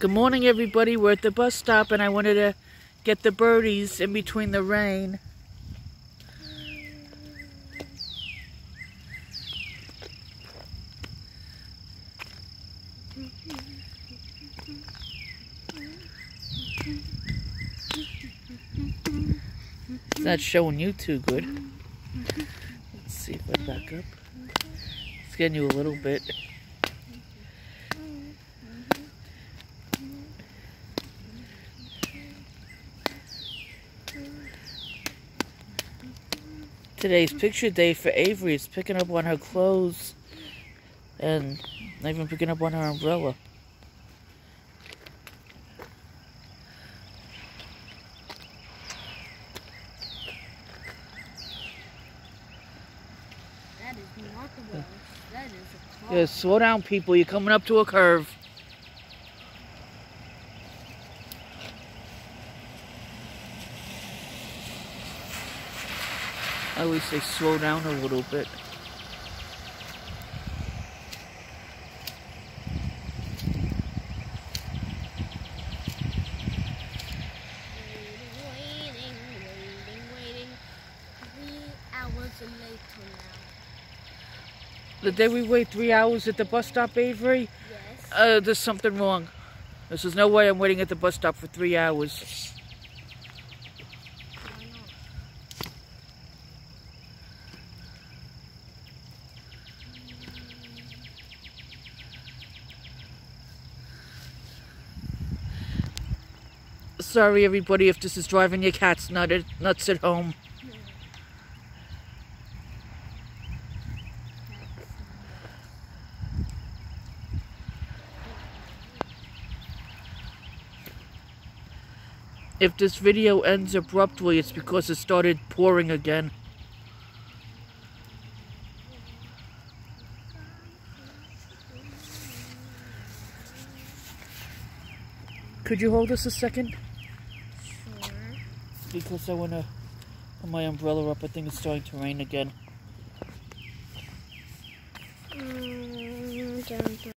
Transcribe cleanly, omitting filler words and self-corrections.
Good morning, everybody. We're at the bus stop and I wanted to get the birdies in between the rain. It's not showing you too good. Let's see if I back up. It's getting you a little bit. Today's picture day for Avery. It's picking up on her clothes and not even picking up on her umbrella. That is not the way. That is a car. Yeah, slow down, people. You're coming up to a curve. I always say slow down a little bit. Waiting. 3 hours later now. The day we wait 3 hours at the bus stop, Avery? Yes. There's something wrong. There's no way I'm waiting at the bus stop for 3 hours. Why not? Sorry, everybody, if this is driving your cats nuts at home. If this video ends abruptly, it's because it started pouring again. Could you hold us a second? Sure. Because I want to put my umbrella up. I think it's starting to rain again. Jump.